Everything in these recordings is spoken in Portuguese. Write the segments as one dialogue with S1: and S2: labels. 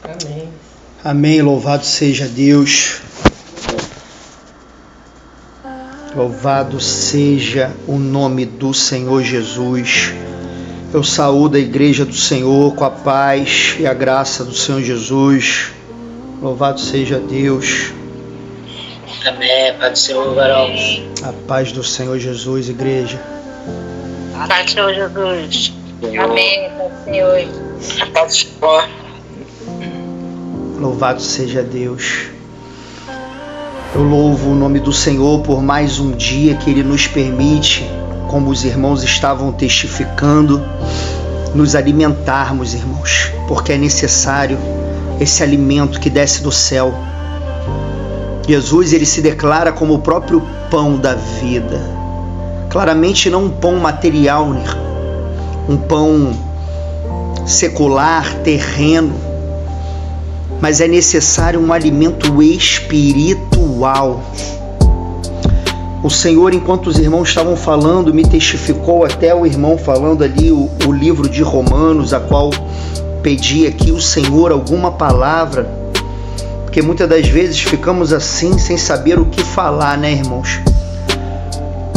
S1: Amém.
S2: Amém. Louvado seja Deus. Louvado seja o nome do Senhor Jesus. Eu saúdo a igreja do Senhor com a paz e a graça do Senhor Jesus. Louvado seja Deus.
S3: Amém. Pai do Senhor, varão.
S2: A paz do Senhor Jesus, igreja.
S3: A paz do Senhor Jesus.
S4: Amém, Pai do Senhor.
S3: A paz do Senhor.
S2: Louvado seja Deus. Eu louvo o nome do Senhor por mais um dia que Ele nos permite, como os irmãos estavam testificando, nos alimentarmos, irmãos, porque é necessário esse alimento que desce do céu. Jesus, Ele se declara como o próprio pão da vida. Claramente não um pão material, né? Um pão secular, terreno, mas é necessário um alimento espiritual. O Senhor, enquanto os irmãos estavam falando, me testificou, até o irmão falando ali o livro de Romanos, a qual pedi aqui o Senhor alguma palavra, porque muitas das vezes ficamos assim, sem saber o que falar, né, irmãos?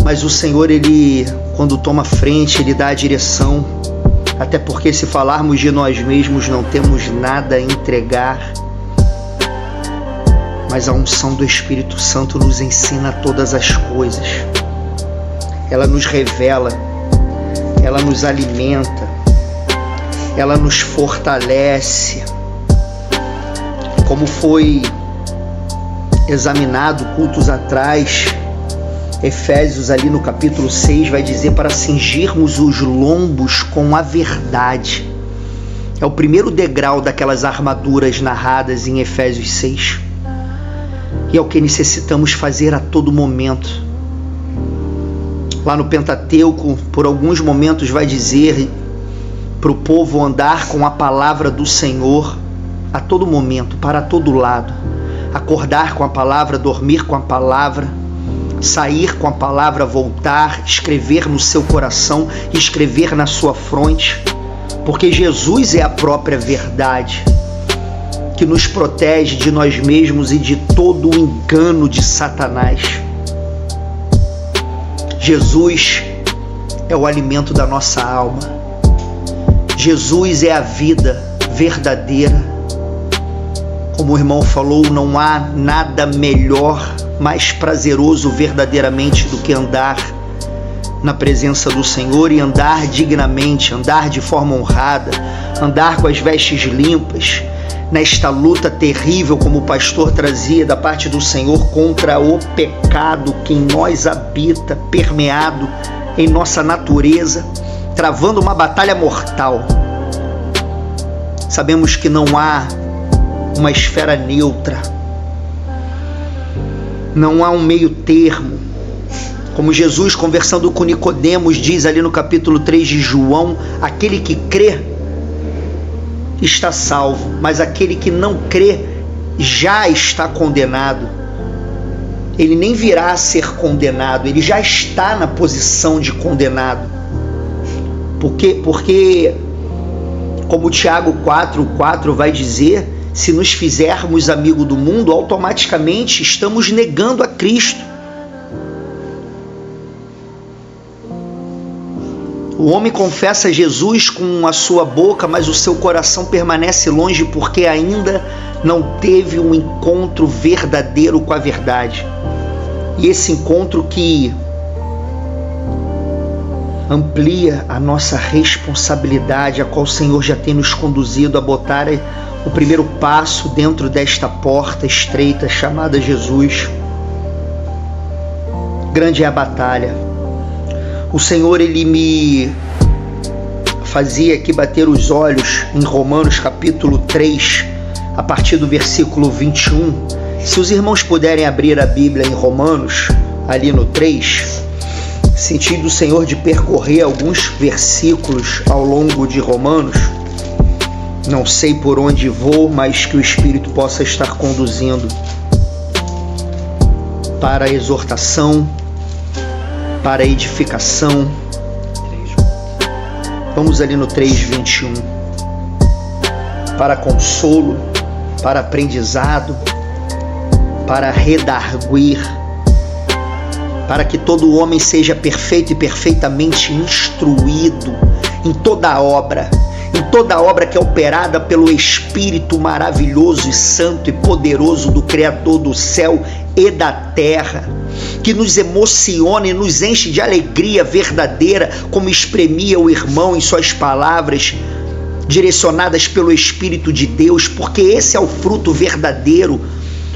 S2: Mas o Senhor, Ele, quando toma frente, Ele dá a direção, até porque se falarmos de nós mesmos, não temos nada a entregar. Mas a unção do Espírito Santo nos ensina todas as coisas. Ela nos revela, ela nos alimenta, ela nos fortalece. Como foi examinado cultos atrás, Efésios ali no capítulo 6 vai dizer para cingirmos os lombos com a verdade. É o primeiro degrau daquelas armaduras narradas em Efésios 6. E é o que necessitamos fazer a todo momento. Lá no Pentateuco, por alguns momentos vai dizer para o povo andar com a palavra do Senhor a todo momento, para todo lado. Acordar com a palavra, dormir com a palavra, sair com a palavra, voltar, escrever no seu coração, escrever na sua fronte, porque Jesus é a própria verdade, que nos protege de nós mesmos e de todo o engano de Satanás. Jesus é o alimento da nossa alma. Jesus é a vida verdadeira. Como o irmão falou, não há nada melhor, mais prazeroso verdadeiramente do que andar na presença do Senhor e andar dignamente, andar de forma honrada, andar com as vestes limpas, nesta luta terrível, como o pastor trazia da parte do Senhor, contra o pecado que em nós habita, permeado em nossa natureza, travando uma batalha mortal. Sabemos que não há uma esfera neutra, não há um meio termo. Como Jesus, conversando com Nicodemos, diz ali no capítulo 3 de João, aquele que crê está salvo, mas aquele que não crê já está condenado. Ele nem virá a ser condenado, ele já está na posição de condenado. Porque como Tiago 4:4 vai dizer, se nos fizermos amigo do mundo, automaticamente estamos negando a Cristo. O homem confessa Jesus com a sua boca, mas o seu coração permanece longe porque ainda não teve um encontro verdadeiro com a verdade. E esse encontro que amplia a nossa responsabilidade, a qual o Senhor já tem nos conduzido a botar o primeiro passo dentro desta porta estreita chamada Jesus. Grande é a batalha. O Senhor, Ele me fazia aqui bater os olhos em Romanos capítulo 3, a partir do versículo 21. Se os irmãos puderem abrir a Bíblia em Romanos, ali no 3, sentindo o Senhor de percorrer alguns versículos ao longo de Romanos. Não sei por onde vou, mas que o Espírito possa estar conduzindo para a exortação, para a edificação. Vamos ali no 3:21. Para consolo, para aprendizado, para redarguir, para que todo homem seja perfeito e perfeitamente instruído em toda obra que é operada pelo Espírito maravilhoso e santo e poderoso do Criador do céu e da terra, que nos emociona e nos enche de alegria verdadeira, como exprimia o irmão em suas palavras, direcionadas pelo Espírito de Deus, porque esse é o fruto verdadeiro,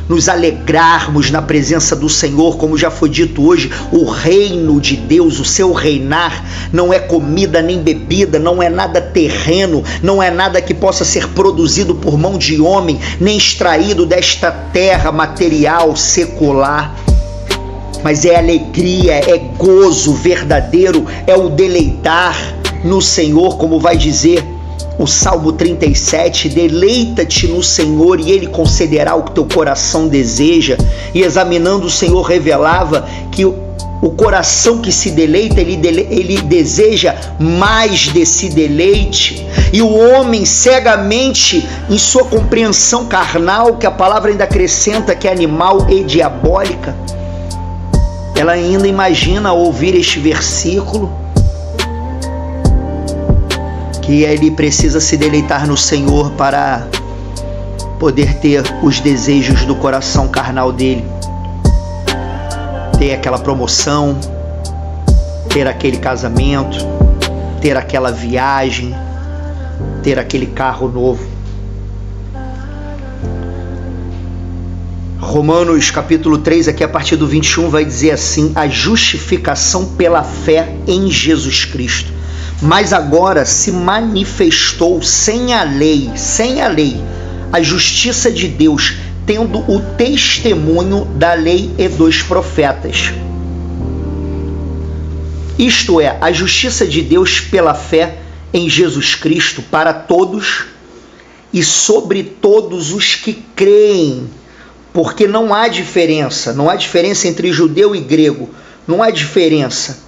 S2: nos alegrarmos na presença do Senhor, como já foi dito hoje. O reino de Deus, o seu reinar, não é comida nem bebida, não é nada terreno, não é nada que possa ser produzido por mão de homem, nem extraído desta terra material, secular, mas é alegria, é gozo verdadeiro, é o deleitar no Senhor, como vai dizer o Salmo 37, deleita-te no Senhor e Ele concederá o que teu coração deseja. E examinando, o Senhor revelava que o coração que se deleita, ele deseja mais desse deleite. E o homem cegamente, em sua compreensão carnal, que a palavra ainda acrescenta que é animal e diabólica, ela ainda imagina ouvir este versículo, que ele precisa se deleitar no Senhor para poder ter os desejos do coração carnal dele, ter aquela promoção, ter aquele casamento, ter aquela viagem, ter aquele carro novo. Romanos capítulo 3, aqui a partir do 21, vai dizer assim: a justificação pela fé em Jesus Cristo. Mas agora se manifestou sem a lei, a justiça de Deus, tendo o testemunho da lei e dos profetas. Isto é, a justiça de Deus pela fé em Jesus Cristo para todos e sobre todos os que creem, porque não há diferença entre judeu e grego, não há diferença.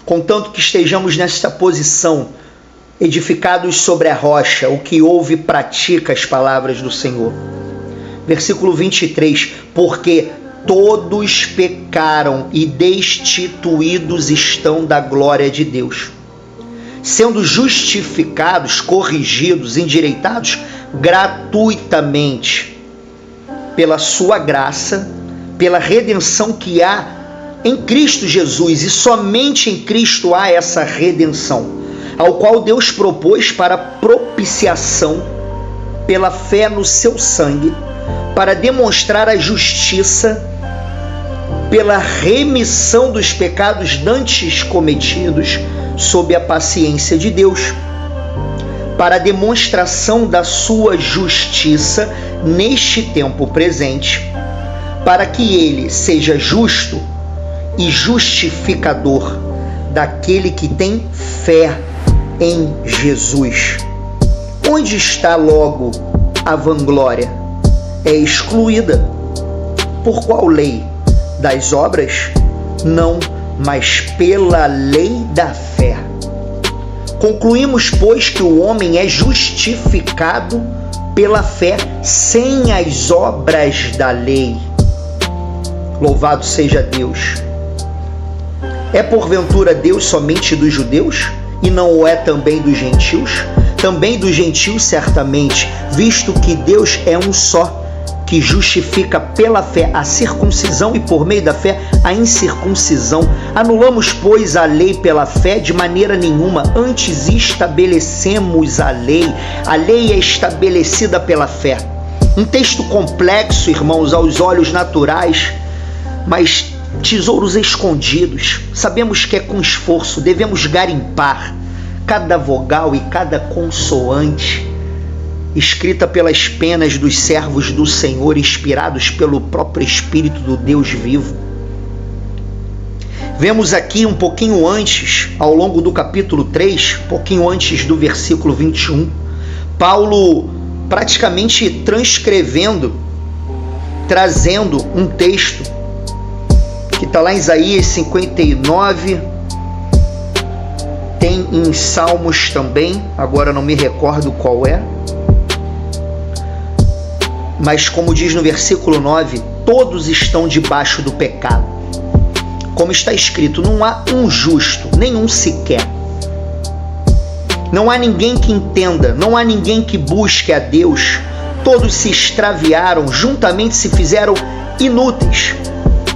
S2: Contanto que estejamos nesta posição, edificados sobre a rocha, o que ouve e pratica as palavras do Senhor. Versículo 23, porque todos pecaram e destituídos estão da glória de Deus, sendo justificados, corrigidos, endireitados gratuitamente pela sua graça, pela redenção que há em Cristo Jesus, e somente em Cristo há essa redenção, ao qual Deus propôs para propiciação pela fé no seu sangue, para demonstrar a justiça pela remissão dos pecados dantes cometidos sob a paciência de Deus, para a demonstração da sua justiça neste tempo presente, para que ele seja justo e justificador daquele que tem fé em Jesus. Onde está logo a vanglória? É excluída. Por qual lei? Das obras? Não, mas pela lei da fé. Concluímos, pois, que o homem é justificado pela fé sem as obras da lei. Louvado seja Deus. É porventura Deus somente dos judeus e não o é também dos gentios? Também dos gentios, certamente, visto que Deus é um só, que justifica pela fé a circuncisão e por meio da fé a incircuncisão. Anulamos, pois, a lei pela fé? De maneira nenhuma, antes estabelecemos a lei. A lei é estabelecida pela fé. Um texto complexo, irmãos, aos olhos naturais, mas tesouros escondidos. Sabemos que é com esforço, devemos garimpar cada vogal e cada consoante, escrita pelas penas dos servos do Senhor, inspirados pelo próprio Espírito do Deus vivo. Vemos aqui um pouquinho antes, ao longo do capítulo 3, pouquinho antes do versículo 21, Paulo praticamente transcrevendo, trazendo um texto que está lá em Isaías 59, tem em Salmos também, agora não me recordo qual é. Mas como diz no versículo 9, todos estão debaixo do pecado. Como está escrito, não há um justo, nenhum sequer. Não há ninguém que entenda, não há ninguém que busque a Deus. Todos se extraviaram, juntamente se fizeram inúteis.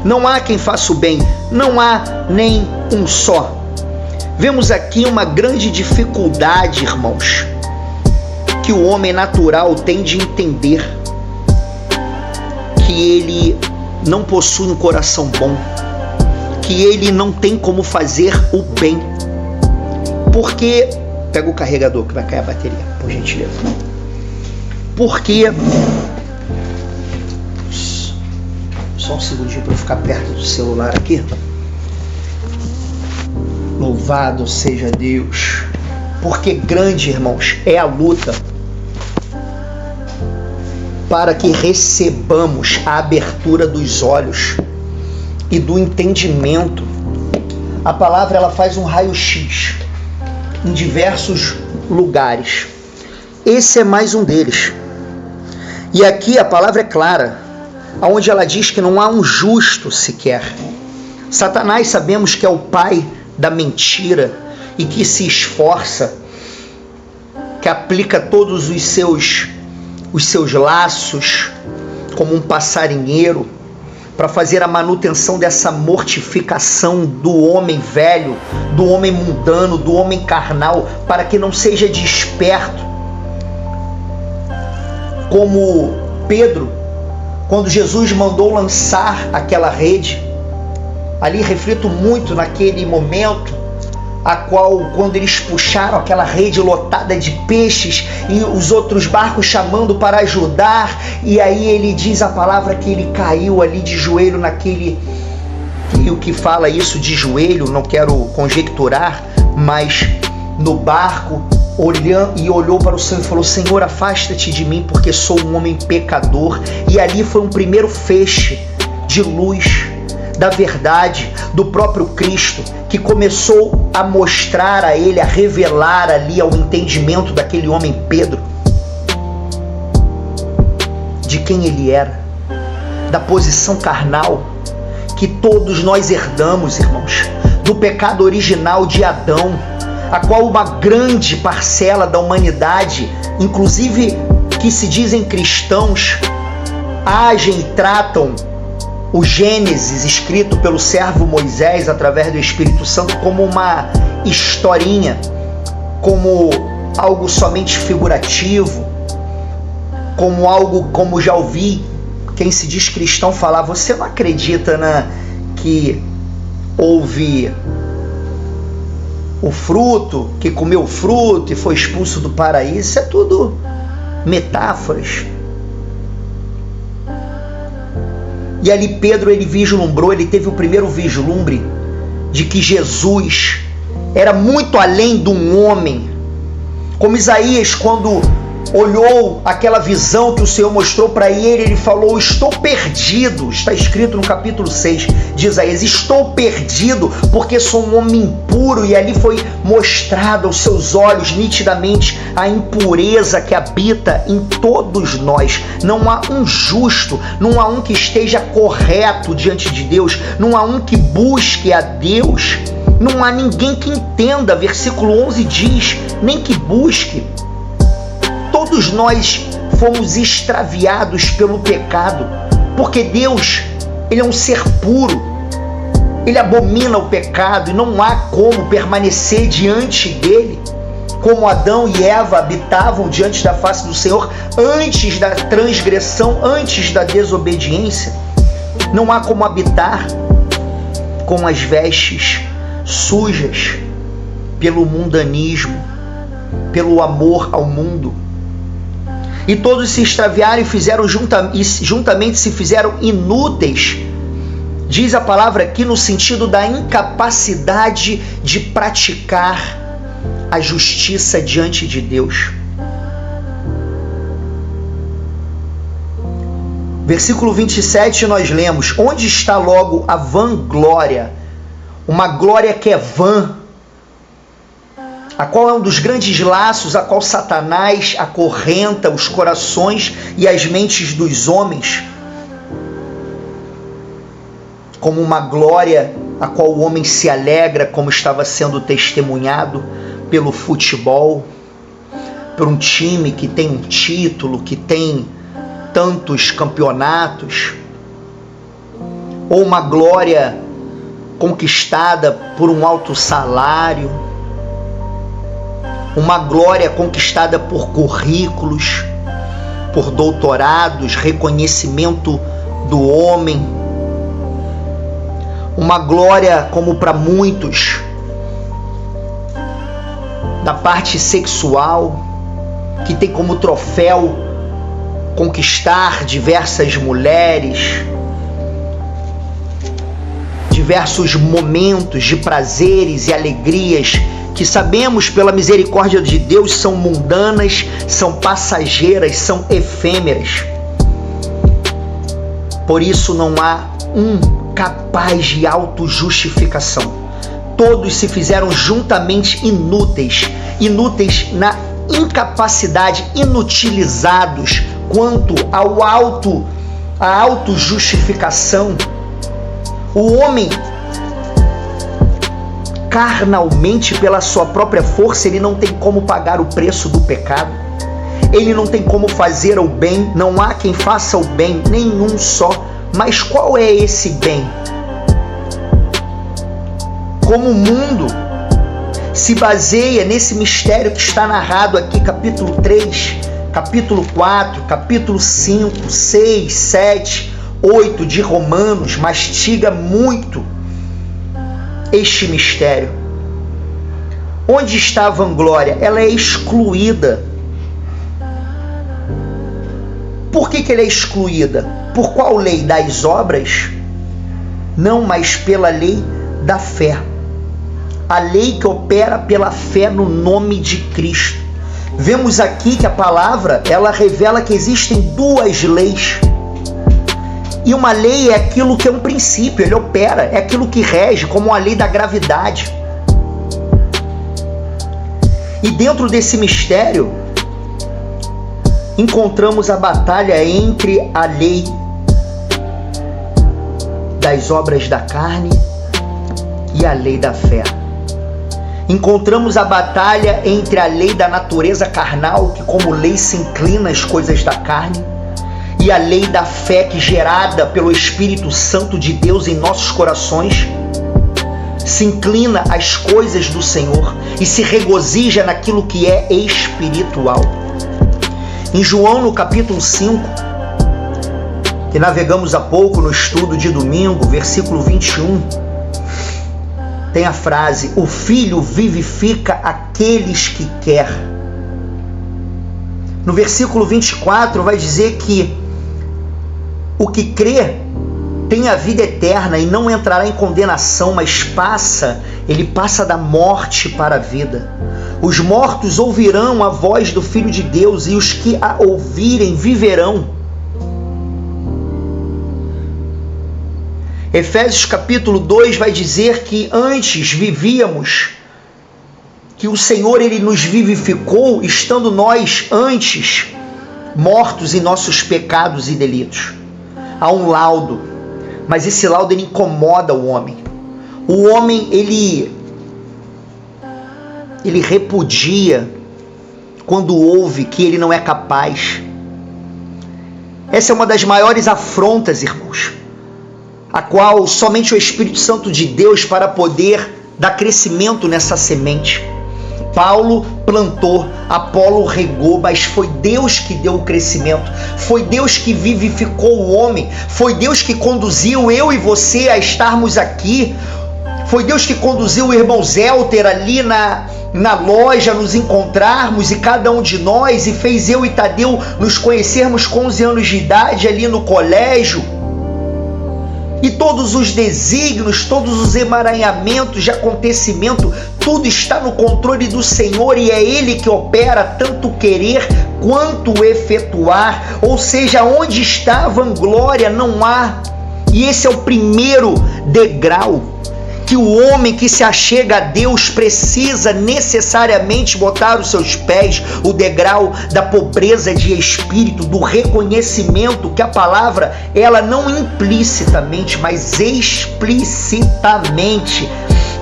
S2: Não há quem faça o bem, não há nem um só. Vemos aqui uma grande dificuldade, irmãos, que o homem natural tem de entender que ele não possui um coração bom, que ele não tem como fazer o bem. Porque, pega o carregador que vai cair a bateria, por gentileza. Porque, só um segundinho para eu ficar perto do celular aqui. Louvado seja Deus. Porque grande, irmãos, é a luta para que recebamos a abertura dos olhos e do entendimento. A palavra ela faz um raio-x em diversos lugares. Esse é mais um deles. E aqui a palavra é clara, onde ela diz que não há um justo sequer. Satanás sabemos que é o pai da mentira e que se esforça, que aplica todos os seus laços como um passarinheiro para fazer a manutenção dessa mortificação do homem velho, do homem mundano, do homem carnal, para que não seja desperto. Como Pedro, quando Jesus mandou lançar aquela rede, ali reflito muito naquele momento, a qual, quando eles puxaram aquela rede lotada de peixes e os outros barcos chamando para ajudar, e aí ele diz a palavra que ele caiu ali de joelho naquele, e o que fala isso de joelho, não quero conjecturar, mas no barco, olhou para o Senhor e falou: Senhor, afasta-te de mim, porque sou um homem pecador. E ali foi um primeiro feixe de luz da verdade do próprio Cristo, que começou a mostrar a ele, a revelar ali ao entendimento daquele homem Pedro, de quem ele era, da posição carnal que todos nós herdamos, irmãos, do pecado original de Adão, a qual uma grande parcela da humanidade, inclusive que se dizem cristãos, agem e tratam o Gênesis, escrito pelo servo Moisés através do Espírito Santo, como uma historinha, como algo somente figurativo, como algo, como já ouvi quem se diz cristão falar: você não acredita que houve o fruto, que comeu o fruto e foi expulso do paraíso? Isso é tudo metáforas. E ali Pedro, ele vislumbrou, ele teve o primeiro vislumbre de que Jesus era muito além de um homem. Como Isaías, quando olhou aquela visão que o Senhor mostrou para ele, ele falou: estou perdido. Está escrito no capítulo 6 de Isaías: estou perdido porque sou um homem impuro. E ali foi mostrado aos seus olhos nitidamente a impureza que habita em todos nós. Não há um justo, não há um que esteja correto diante de Deus, não há um que busque a Deus, não há ninguém que entenda. Versículo 11 diz: nem que busque. Todos nós fomos extraviados pelo pecado, porque Deus, ele é um ser puro, ele abomina o pecado e não há como permanecer diante dele, como Adão e Eva habitavam diante da face do Senhor antes da transgressão, antes da desobediência. Não há como habitar com as vestes sujas pelo mundanismo, pelo amor ao mundo. E todos se extraviaram e fizeram juntamente se fizeram inúteis. Diz a palavra aqui no sentido da incapacidade de praticar a justiça diante de Deus. Versículo 27 nós lemos: onde está logo a vanglória? Uma glória que é vã, a qual é um dos grandes laços a qual Satanás acorrenta os corações e as mentes dos homens, como uma glória a qual o homem se alegra, como estava sendo testemunhado pelo futebol, por um time que tem um título, que tem tantos campeonatos, ou uma glória conquistada por um alto salário, uma glória conquistada por currículos, por doutorados, reconhecimento do homem, uma glória como para muitos da parte sexual, que tem como troféu conquistar diversas mulheres, diversos momentos de prazeres e alegrias que sabemos pela misericórdia de Deus são mundanas, são passageiras, são efêmeras. Por isso não há um capaz de autojustificação. Todos se fizeram juntamente inúteis na incapacidade, inutilizados quanto à autojustificação. O homem, carnalmente, pela sua própria força, ele não tem como pagar o preço do pecado. Ele não tem como fazer o bem. Não há quem faça o bem, nenhum só. Mas qual é esse bem? Como o mundo se baseia nesse mistério que está narrado aqui, capítulo 3, capítulo 4, capítulo 5, 6, 7, 8 de Romanos, mastiga muito este mistério. Onde está a vanglória? Ela é excluída. Por que ela é excluída? Por qual lei? Das obras? Não, mas pela lei da fé. A lei que opera pela fé no nome de Cristo. Vemos aqui que a palavra, ela revela que existem duas leis. E uma lei é aquilo que é um princípio, ele opera, é aquilo que rege, como a lei da gravidade. E dentro desse mistério, encontramos a batalha entre a lei das obras da carne e a lei da fé. Encontramos a batalha entre a lei da natureza carnal, que como lei se inclina às coisas da carne, e a lei da fé, que gerada pelo Espírito Santo de Deus em nossos corações, se inclina às coisas do Senhor e se regozija naquilo que é espiritual. Em João, no capítulo 5, que navegamos há pouco no estudo de domingo, versículo 21, tem a frase: o Filho vivifica aqueles que quer. No versículo 24 vai dizer que o que crê tem a vida eterna e não entrará em condenação, mas ele passa da morte para a vida. Os mortos ouvirão a voz do Filho de Deus e os que a ouvirem viverão. Efésios capítulo 2 vai dizer que antes vivíamos, que o Senhor ele nos vivificou, estando nós antes mortos em nossos pecados e delitos. Há um laudo, mas esse laudo ele incomoda o homem. O homem ele repudia quando ouve que ele não é capaz. Essa é uma das maiores afrontas, irmãos, a qual somente o Espírito Santo de Deus para poder dar crescimento nessa semente. Paulo plantou, Apolo regou, mas foi Deus que deu o crescimento, foi Deus que vivificou o homem, foi Deus que conduziu eu e você a estarmos aqui, foi Deus que conduziu o irmão Zelter ali na loja, nos encontrarmos, e cada um de nós, e fez eu e Tadeu nos conhecermos com 11 anos de idade ali no colégio. E todos os desígnios, todos os emaranhamentos de acontecimento, tudo está no controle do Senhor e é Ele que opera tanto querer quanto efetuar. Ou seja, onde está a vanglória não há. E esse é o primeiro degrau que o homem que se achega a Deus precisa necessariamente botar os seus pés, o degrau da pobreza de espírito, do reconhecimento que a palavra, ela não implicitamente, mas explicitamente,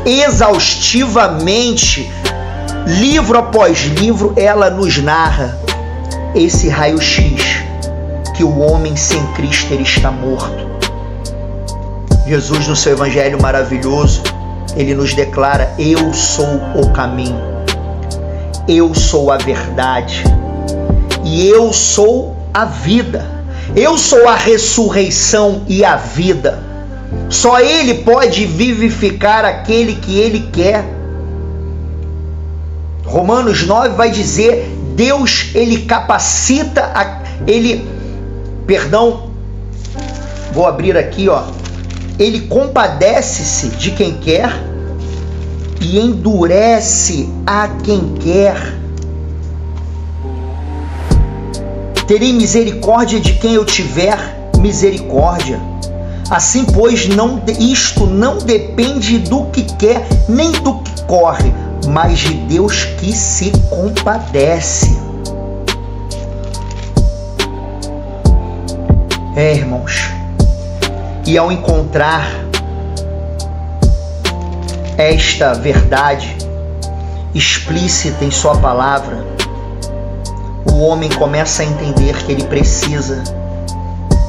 S2: exaustivamente, livro após livro, ela nos narra esse raio-x, que o homem sem Cristo ele está morto. Jesus, no seu evangelho maravilhoso, ele nos declara: eu sou o caminho, eu sou a verdade e eu sou a vida, eu sou a ressurreição e a vida. Só ele pode vivificar aquele que ele quer. Romanos 9 vai dizer: Deus, ele capacita, vou abrir aqui, ó. Ele compadece-se de quem quer e endurece a quem quer. Terei misericórdia de quem eu tiver misericórdia. Assim, pois, isto não depende do que quer, nem do que corre, mas de Deus que se compadece. Irmãos, e ao encontrar esta verdade explícita em sua palavra, o homem começa a entender que ele precisa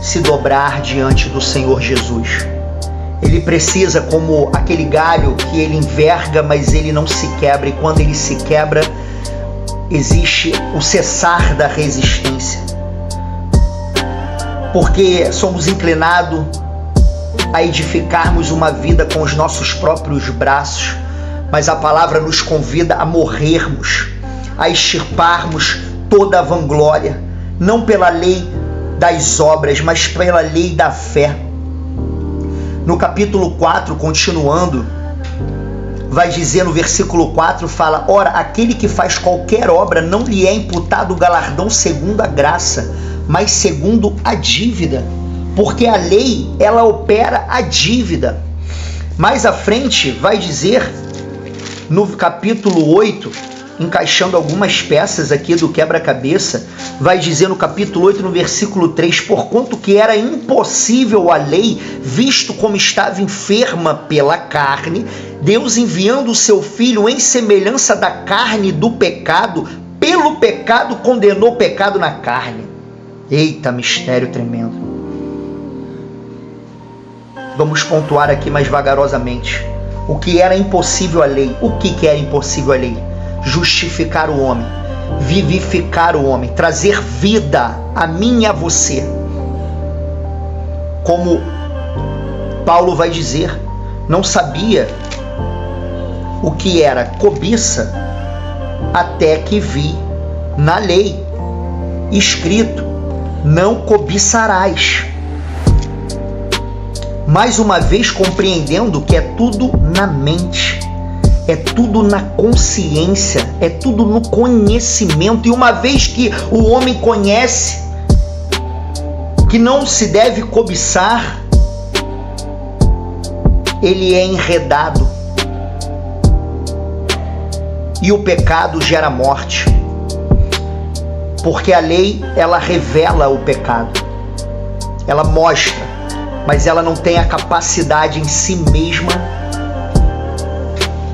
S2: se dobrar diante do Senhor Jesus. Ele precisa, como aquele galho que ele enverga, mas ele não se quebra, e quando ele se quebra, existe o cessar da resistência. Porque somos inclinados a edificarmos uma vida com os nossos próprios braços, mas a palavra nos convida a morrermos, a extirparmos toda a vanglória, não pela lei das obras, mas pela lei da fé. No capítulo 4, continuando, vai dizer no versículo 4, fala: ora, aquele que faz qualquer obra não lhe é imputado o galardão segundo a graça, mas segundo a dívida, porque a lei, ela opera a dívida. Mais à frente vai dizer, no capítulo 8, encaixando algumas peças aqui do quebra-cabeça, vai dizer no capítulo 8, no versículo 3, porquanto que era impossível a lei, visto como estava enferma pela carne, Deus enviando o seu Filho em semelhança da carne do pecado, pelo pecado condenou o pecado na carne. Eita, mistério tremendo. Vamos pontuar aqui mais vagarosamente. O que era impossível à lei? O que era impossível à lei? Justificar o homem, vivificar o homem, trazer vida a mim e a você. Como Paulo vai dizer, não sabia o que era cobiça até que vi na lei escrito: não cobiçarás. Mais uma vez compreendendo que é tudo na mente, é tudo na consciência, é tudo no conhecimento. E uma vez que o homem conhece que não se deve cobiçar, ele é enredado. E o pecado gera morte. Porque a lei, ela revela o pecado. Ela mostra, mas ela não tem a capacidade em si mesma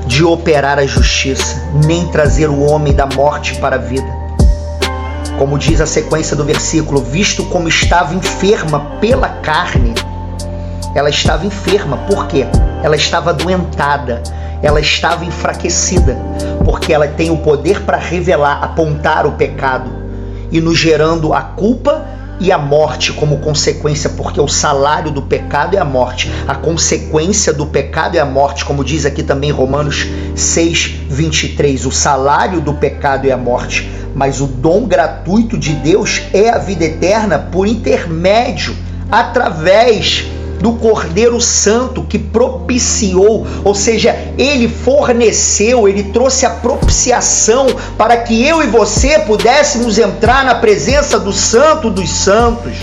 S2: de operar a justiça, nem trazer o homem da morte para a vida. Como diz a sequência do versículo, visto como estava enferma pela carne, ela estava enferma. Por quê? Ela estava adoentada, ela estava enfraquecida, porque ela tem o poder para revelar, apontar o pecado e nos gerando a culpa e a morte como consequência, porque o salário do pecado é a morte, a consequência do pecado é a morte, como diz aqui também Romanos 6:23, o salário do pecado é a morte, mas o dom gratuito de Deus é a vida eterna por intermédio, através do Cordeiro Santo que propiciou, ou seja, ele forneceu, ele trouxe a propiciação para que eu e você pudéssemos entrar na presença do Santo dos Santos.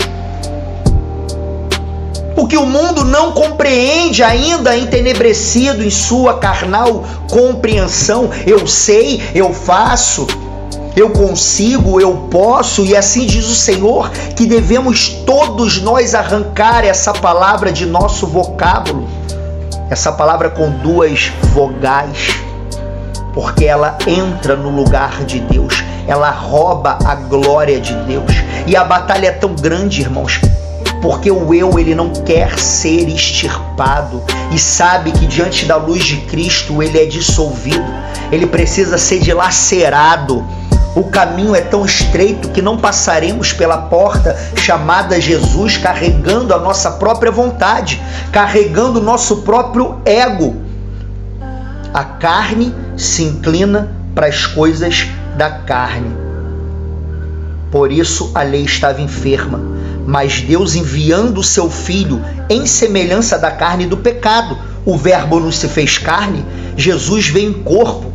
S2: Porque o mundo não compreende ainda, entenebrecido em sua carnal compreensão. Eu sei, eu faço, eu consigo, eu posso, e assim diz o Senhor, que devemos todos nós arrancar essa palavra de nosso vocábulo, essa palavra com 2 vogais, porque ela entra no lugar de Deus, ela rouba a glória de Deus. E a batalha é tão grande, irmãos, porque o eu, ele não quer ser extirpado e sabe que diante da luz de Cristo ele é dissolvido, ele precisa ser dilacerado. O caminho é tão estreito que não passaremos pela porta chamada Jesus carregando a nossa própria vontade, carregando o nosso próprio ego. A carne se inclina para as coisas da carne. Por isso a lei estava enferma, mas Deus, enviando o seu Filho em semelhança da carne e do pecado, o Verbo não se fez carne, Jesus veio em corpo,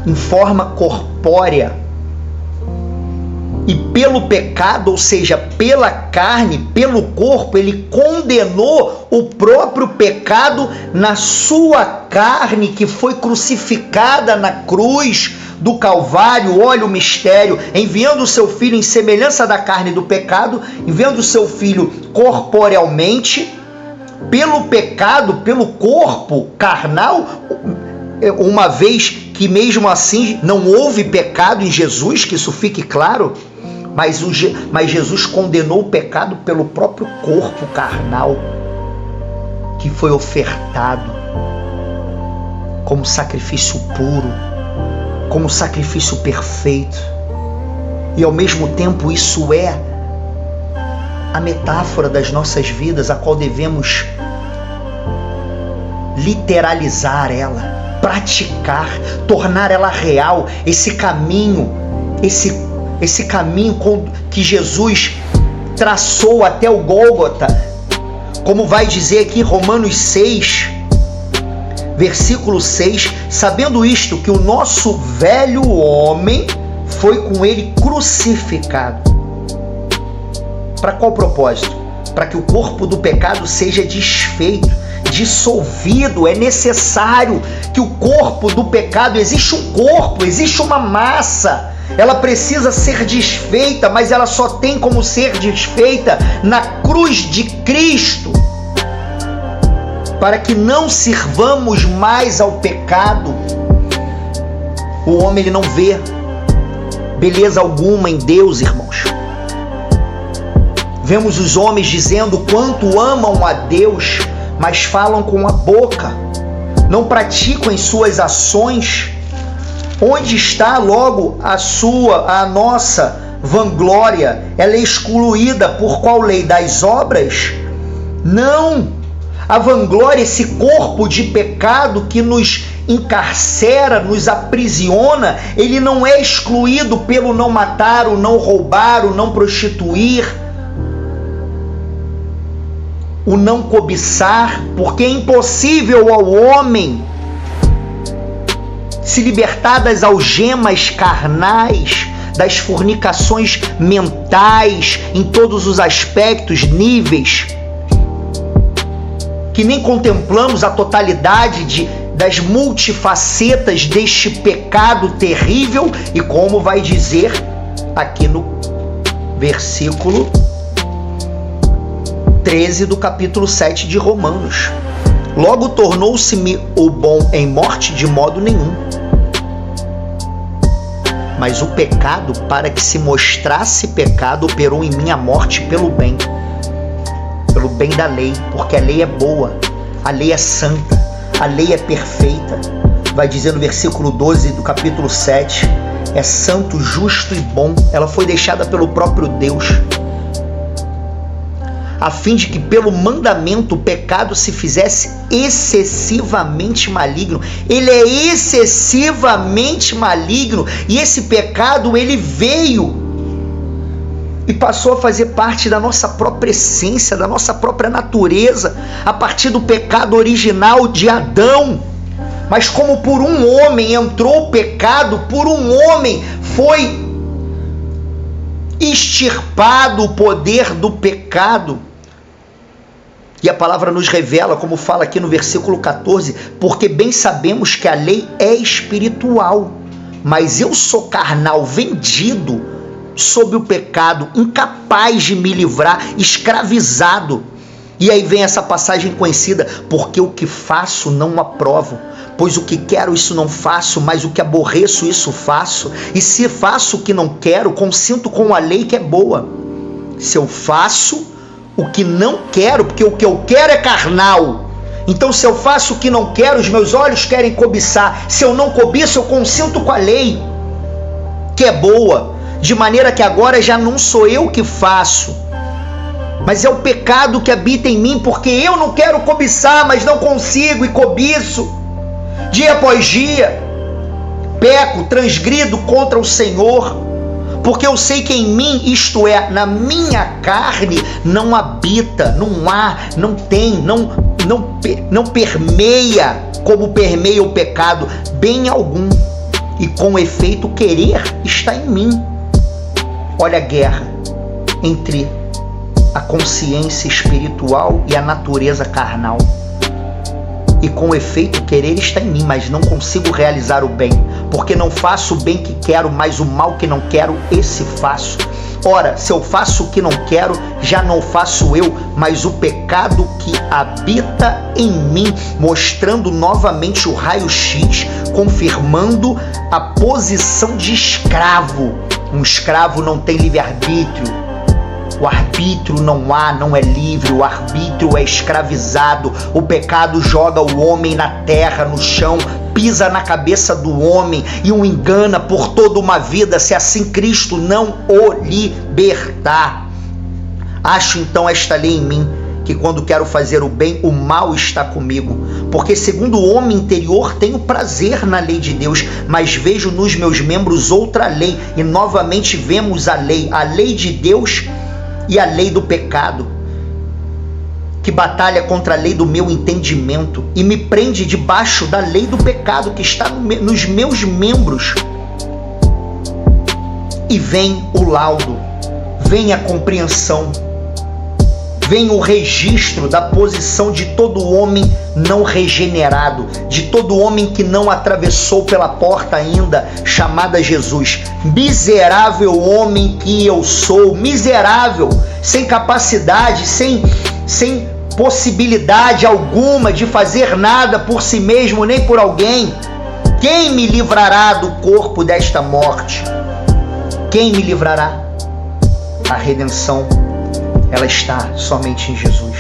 S2: em forma corpórea. E pelo pecado, ou seja, pela carne, pelo corpo, ele condenou o próprio pecado na sua carne, que foi crucificada na cruz do Calvário. Olha o mistério, enviando o seu Filho em semelhança da carne e do pecado, enviando o seu Filho corporealmente, pelo pecado, pelo corpo carnal, uma vez que mesmo assim não houve pecado em Jesus, que isso fique claro, mas Jesus condenou o pecado pelo próprio corpo carnal, que foi ofertado como sacrifício puro, como sacrifício perfeito. E ao mesmo tempo isso é a metáfora das nossas vidas, a qual devemos literalizar ela, praticar, tornar ela real. Esse caminho, esse caminho que Jesus traçou até o Gólgota, como vai dizer aqui Romanos 6, versículo 6, sabendo isto, que o nosso velho homem foi com ele crucificado. Para qual propósito? Para que o corpo do pecado seja desfeito, dissolvido. É necessário que o corpo do pecado, existe um corpo, existe uma massa, ela precisa ser desfeita, mas ela só tem como ser desfeita na cruz de Cristo, para que não sirvamos mais ao pecado. O homem, ele não vê beleza alguma em Deus, irmãos. Vemos os homens dizendo quanto amam a Deus, mas falam com a boca, não praticam em suas ações. Onde está logo a nossa vanglória? Ela é excluída por qual lei? Das obras? Não! A vanglória, esse corpo de pecado que nos encarcera, nos aprisiona, ele não é excluído pelo não matar, o não roubar, o não prostituir, o não cobiçar, porque é impossível ao homem se libertar das algemas carnais, das fornicações mentais, em todos os aspectos, níveis, que nem contemplamos a totalidade das multifacetas deste pecado terrível. E como vai dizer aqui no versículo 13 do capítulo 7 de Romanos: logo tornou-se-me o bom em morte de modo nenhum, mas o pecado, para que se mostrasse pecado, operou em mim a morte pelo bem da lei, porque a lei é boa, a lei é santa, a lei é perfeita. Vai dizer no versículo 12 do capítulo 7, é santo, justo e bom. Ela foi deixada pelo próprio Deus, a fim de que pelo mandamento o pecado se fizesse excessivamente maligno. Ele é excessivamente maligno, e esse pecado, ele veio e passou a fazer parte da nossa própria essência, da nossa própria natureza, a partir do pecado original de Adão. Mas como por um homem entrou o pecado, por um homem foi extirpado o poder do pecado. E a palavra nos revela, como fala aqui no versículo 14, porque bem sabemos que a lei é espiritual, mas eu sou carnal, vendido sob o pecado, incapaz de me livrar, escravizado. E aí vem essa passagem conhecida, porque o que faço não aprovo, pois o que quero isso não faço, mas o que aborreço isso faço. E se faço o que não quero, consinto com a lei que é boa. Se eu faço o que não quero, porque o que eu quero é carnal, então se eu faço o que não quero, os meus olhos querem cobiçar. Se eu não cobiço, eu consinto com a lei que é boa, de maneira que agora já não sou eu que faço, mas é o pecado que habita em mim, porque eu não quero cobiçar, mas não consigo e cobiço. Dia após dia, peco, transgrido contra o Senhor, porque eu sei que em mim, isto é, na minha carne, não habita, não há, não tem, não permeia como permeia o pecado, bem algum. E com efeito, querer está em mim. Olha a guerra entre a consciência espiritual e a natureza carnal. E com efeito, querer está em mim, mas não consigo realizar o bem, porque não faço o bem que quero, mas o mal que não quero, esse faço. Ora, se eu faço o que não quero, já não faço eu, mas o pecado que habita em mim, mostrando novamente o raio-x, confirmando a posição de escravo. Um escravo não tem livre-arbítrio. O arbítrio não há, não é livre, o arbítrio é escravizado. O pecado joga o homem na terra, no chão, pisa na cabeça do homem e o engana por toda uma vida, se assim Cristo não o libertar. Acho então esta lei em mim, que quando quero fazer o bem, o mal está comigo. Porque segundo o homem interior tenho prazer na lei de Deus, mas vejo nos meus membros outra lei, e novamente vemos a lei de Deus e a lei do pecado, que batalha contra a lei do meu entendimento e me prende debaixo da lei do pecado que está nos meus membros. E vem o laudo, vem a compreensão, vem o registro da posição de todo homem não regenerado, de todo homem que não atravessou pela porta ainda, chamada Jesus. Miserável homem que eu sou, miserável, sem capacidade, sem possibilidade alguma de fazer nada por si mesmo, nem por alguém. Quem me livrará do corpo desta morte? Quem me livrará? A redenção, ela está somente em Jesus.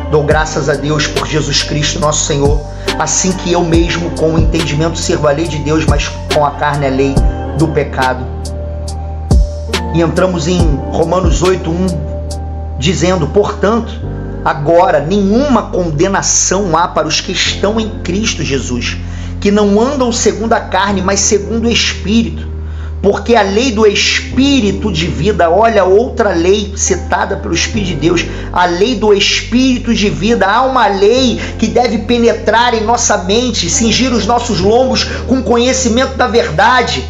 S2: Dou graças a Deus por Jesus Cristo, nosso Senhor, assim que eu mesmo, com o entendimento, sirvo a lei de Deus, mas com a carne a lei do pecado. E entramos em Romanos 8:1, dizendo: portanto, agora nenhuma condenação há para os que estão em Cristo Jesus, que não andam segundo a carne, mas segundo o Espírito. Porque a lei do Espírito de vida, olha outra lei citada pelo Espírito de Deus, a lei do Espírito de vida. Há uma lei que deve penetrar em nossa mente, cingir os nossos lombos com conhecimento da verdade,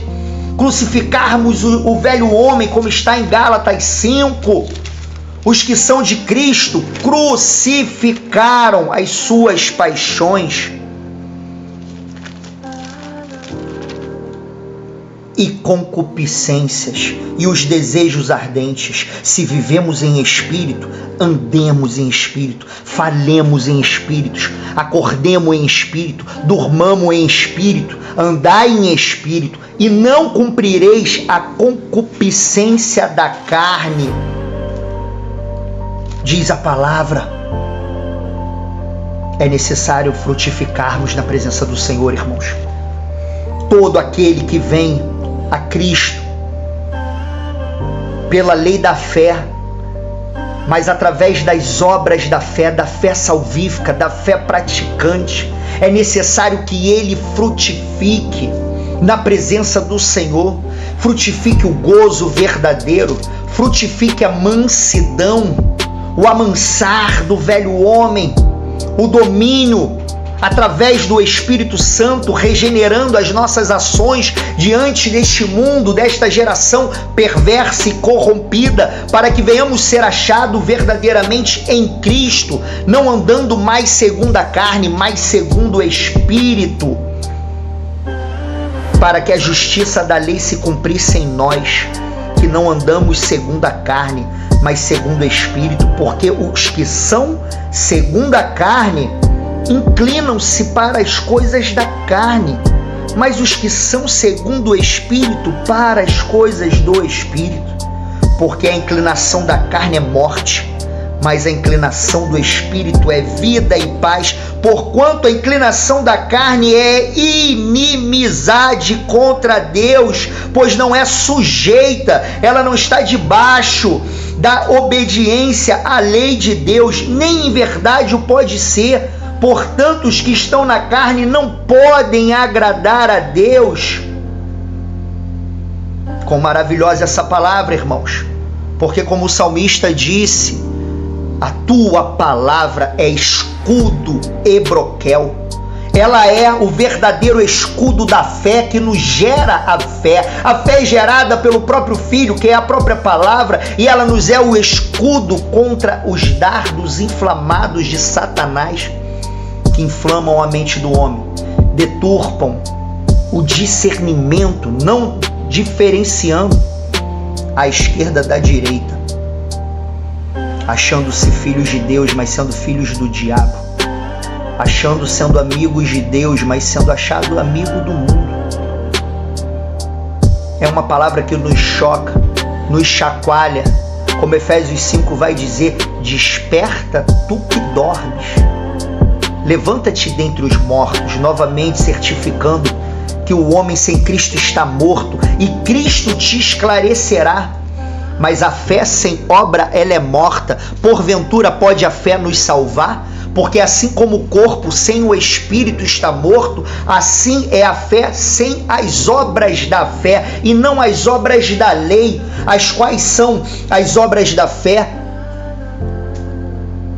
S2: crucificarmos o velho homem, como está em Gálatas 5. Os que são de Cristo crucificaram as suas paixões e concupiscências e os desejos ardentes. Se vivemos em espírito, andemos em espírito, falemos em espíritos, acordemos em espírito, durmamos em espírito, andai em espírito, e não cumprireis a concupiscência da carne, diz a palavra. É necessário frutificarmos na presença do Senhor, irmãos. Todo aquele que vem a Cristo pela lei da fé, mas através das obras da fé salvífica, da fé praticante, é necessário que ele frutifique na presença do Senhor, frutifique o gozo verdadeiro, frutifique a mansidão, o amansar do velho homem, o domínio através do Espírito Santo, regenerando as nossas ações diante deste mundo, desta geração perversa e corrompida, para que venhamos ser achados verdadeiramente em Cristo, não andando mais segundo a carne, mas segundo o Espírito, para que a justiça da lei se cumprisse em nós, que não andamos segundo a carne, mas segundo o Espírito, porque os que são segundo a carne inclinam-se para as coisas da carne, mas os que são segundo o Espírito para as coisas do Espírito, porque a inclinação da carne é morte, mas a inclinação do Espírito é vida e paz, porquanto a inclinação da carne é inimizade contra Deus, pois não é sujeita, ela não está debaixo da obediência à lei de Deus, nem em verdade o pode ser. Portanto, os que estão na carne não podem agradar a Deus. Quão maravilhosa essa palavra, irmãos, porque como o salmista disse, a tua palavra é escudo e broquel. Ela é o verdadeiro escudo da fé que nos gera a fé. A fé é gerada pelo próprio Filho, que é a própria palavra, e ela nos é o escudo contra os dardos inflamados de Satanás, que inflamam a mente do homem, deturpam o discernimento, não diferenciando a esquerda da direita, achando-se filhos de Deus, mas sendo filhos do diabo, sendo amigos de Deus, mas sendo achado amigo do mundo. É uma palavra que nos choca, nos chacoalha, como Efésios 5 vai dizer: desperta tu que dormes, levanta-te dentre os mortos, novamente certificando que o homem sem Cristo está morto, e Cristo te esclarecerá. Mas a fé sem obra, ela é morta. Porventura pode a fé nos salvar? Porque assim como o corpo sem o Espírito está morto, assim é a fé sem as obras da fé, e não as obras da lei. As quais são as obras da fé?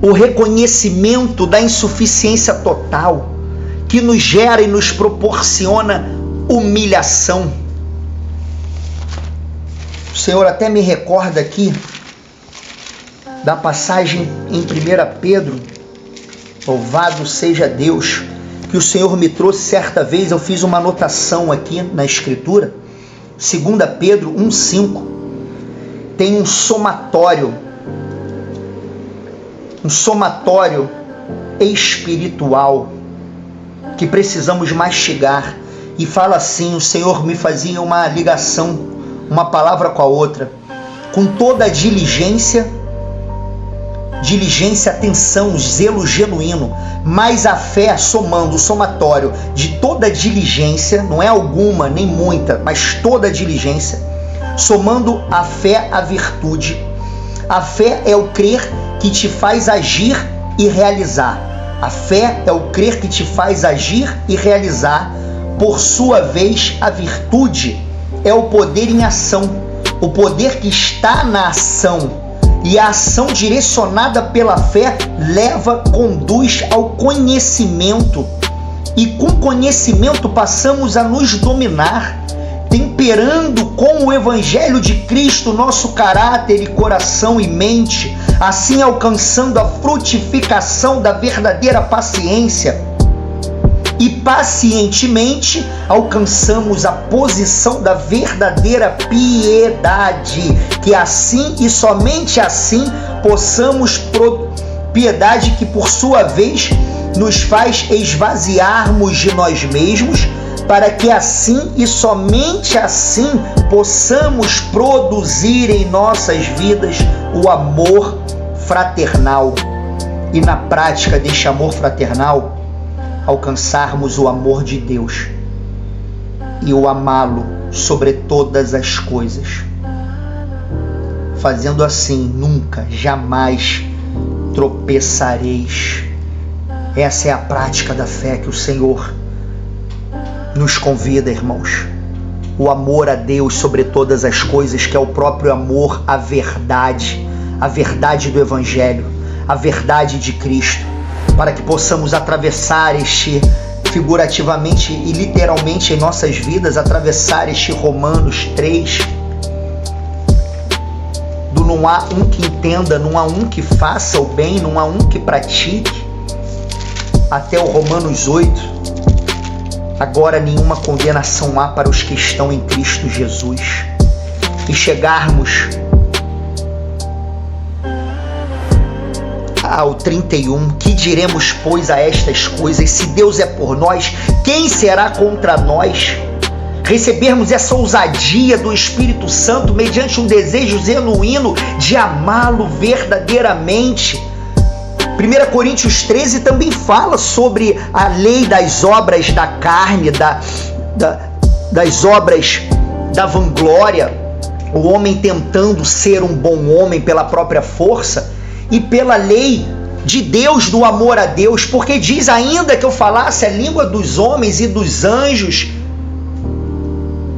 S2: O reconhecimento da insuficiência total, que nos gera e nos proporciona humilhação. O Senhor até me recorda aqui da passagem em 1 Pedro, louvado seja Deus, que o Senhor me trouxe certa vez. Eu fiz uma anotação aqui na Escritura, 2 Pedro 1,5, tem um somatório espiritual que precisamos mastigar, e fala assim: o Senhor me fazia uma ligação, uma palavra com a outra, com toda a diligência, atenção, zelo genuíno, mas a fé, somando o somatório de toda a diligência, não é alguma nem muita, mas toda a diligência, somando a fé à virtude. A fé é o crer que te faz agir e realizar. A fé é o crer que te faz agir e realizar. Por sua vez, a virtude é o poder em ação, o poder que está na ação. E a ação direcionada pela fé conduz ao conhecimento. E com conhecimento passamos a nos dominar, temperando com o Evangelho de Cristo nosso caráter e coração e mente, assim alcançando a frutificação da verdadeira paciência. E pacientemente alcançamos a posição da verdadeira piedade, que assim e somente assim possamos piedade que por sua vez nos faz esvaziarmos de nós mesmos, para que assim e somente assim possamos produzir em nossas vidas o amor fraternal, e na prática deste amor fraternal alcançarmos o amor de Deus e o amá-lo sobre todas as coisas. Fazendo assim, nunca, jamais tropeçareis. Essa é a prática da fé que o Senhor nos convida, irmãos. O amor a Deus sobre todas as coisas, que é o próprio amor à verdade do Evangelho, a verdade de Cristo. para que possamos atravessar figurativamente e literalmente em nossas vidas, atravessar este Romanos 3, do não há um que entenda, não há um que faça o bem, não há um que pratique, até o Romanos 8, agora nenhuma condenação há para os que estão em Cristo Jesus, e chegarmos ao 31, que diremos, pois, a estas coisas? Se Deus é por nós, quem será contra nós? Recebermos essa ousadia do Espírito Santo mediante um desejo genuíno de amá-lo verdadeiramente. 1 Coríntios 13 também fala sobre a lei das obras da carne, das obras da vanglória, o homem tentando ser um bom homem pela própria força, e pela lei de Deus, do amor a Deus, porque diz: ainda que eu falasse a língua dos homens e dos anjos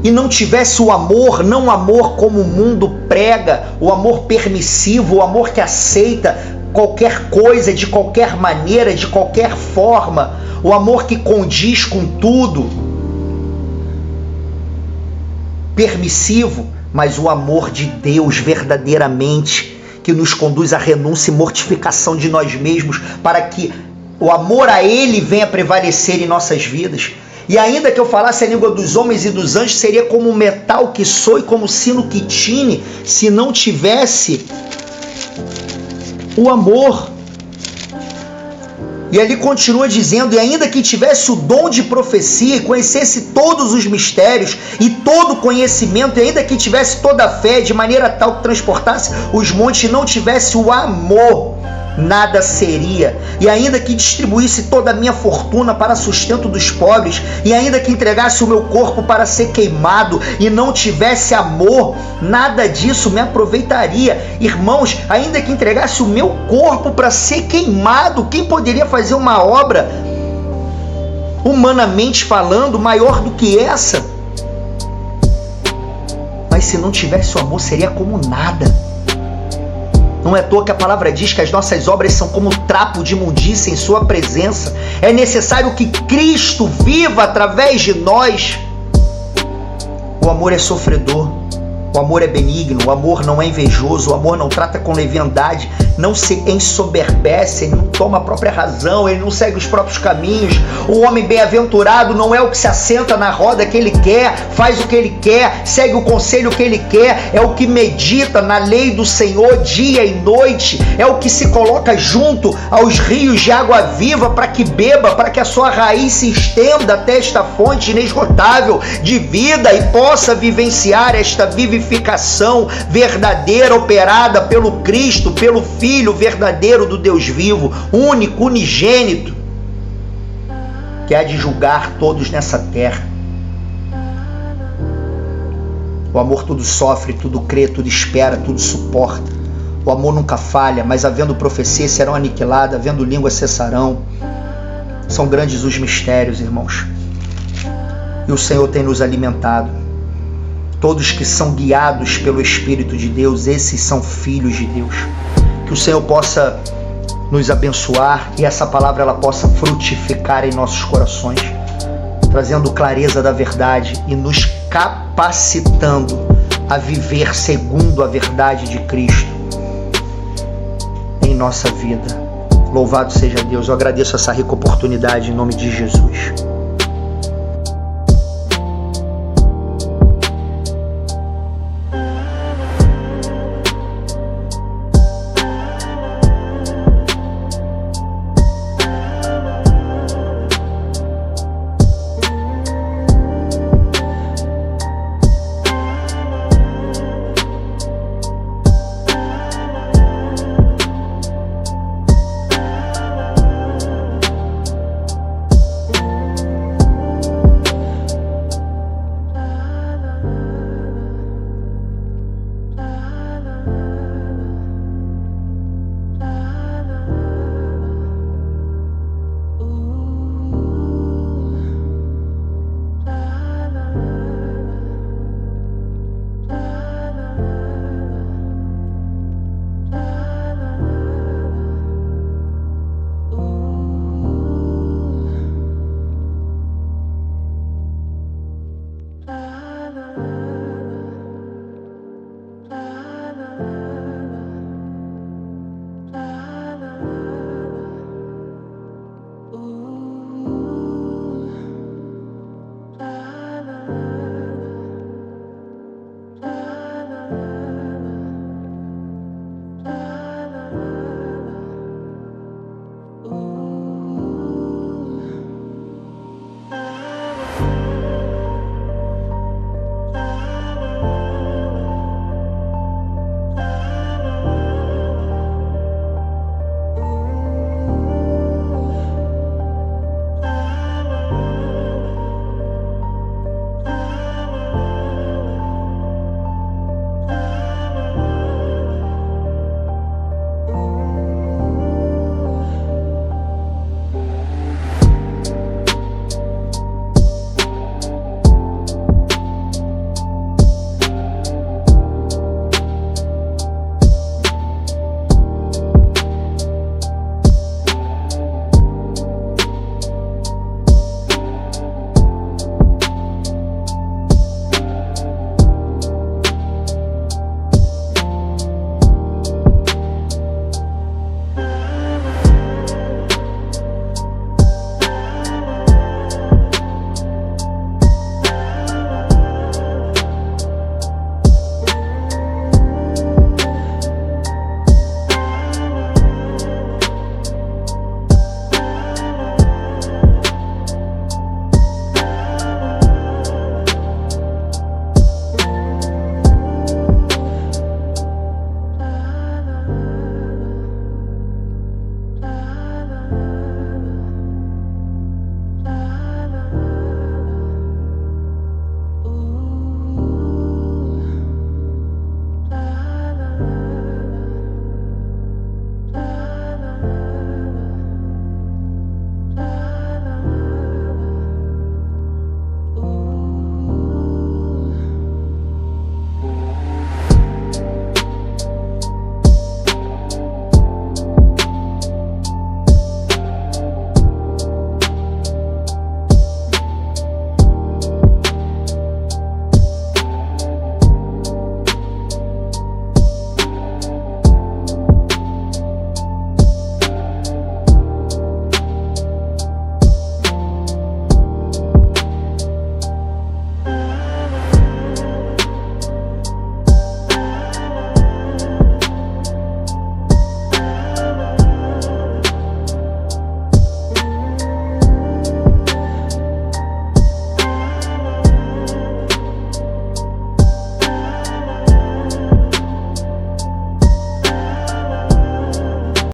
S2: e não tivesse o amor, não o amor como o mundo prega, o amor permissivo, o amor que aceita qualquer coisa, de qualquer maneira, de qualquer forma, o amor que condiz com tudo, permissivo, mas o amor de Deus verdadeiramente, que nos conduz à renúncia e mortificação de nós mesmos, para que o amor a Ele venha prevalecer em nossas vidas. E ainda que eu falasse a língua dos homens e dos anjos, seria como o metal que soe, como o sino que tine, se não tivesse o amor. E ali continua dizendo: e ainda que tivesse o dom de profecia e conhecesse todos os mistérios e todo o conhecimento, e ainda que tivesse toda a fé, de maneira tal que transportasse os montes, e não tivesse o amor, nada seria. E ainda que distribuísse toda a minha fortuna para sustento dos pobres, e ainda que entregasse o meu corpo para ser queimado, e não tivesse amor, nada disso me aproveitaria. Irmãos, ainda que entregasse o meu corpo para ser queimado, quem poderia fazer uma obra, humanamente falando, maior do que essa? Mas se não tivesse o amor, seria como nada. Não é à toa que a palavra diz que as nossas obras são como trapo de imundícia em sua presença. É necessário que Cristo viva através de nós. O amor é sofredor, o amor é benigno, o amor não é invejoso, o amor não trata com leviandade, não se ensoberbece, ele não toma a própria razão, ele não segue os próprios caminhos. O homem bem-aventurado não é o que se assenta na roda que ele quer, faz o que ele quer, segue o conselho que ele quer, é o que medita na lei do Senhor dia e noite, é o que se coloca junto aos rios de água viva para que beba, para que a sua raiz se estenda até esta fonte inesgotável de vida e possa vivenciar esta vivificação verdadeira operada pelo Cristo, pelo Filho verdadeiro do Deus vivo, único, unigênito, que há de julgar todos nessa terra. O amor tudo sofre, tudo crê, tudo espera, tudo suporta. O amor nunca falha, mas havendo profecia serão aniquiladas, havendo língua cessarão. São grandes os mistérios, irmãos. E o Senhor tem nos alimentado. Todos que são guiados pelo Espírito de Deus, esses são filhos de Deus. Que o Senhor possa nos abençoar e essa palavra ela possa frutificar em nossos corações, trazendo clareza da verdade e nos capacitando a viver segundo a verdade de Cristo em nossa vida. Louvado seja Deus. Eu agradeço essa rica oportunidade em nome de Jesus.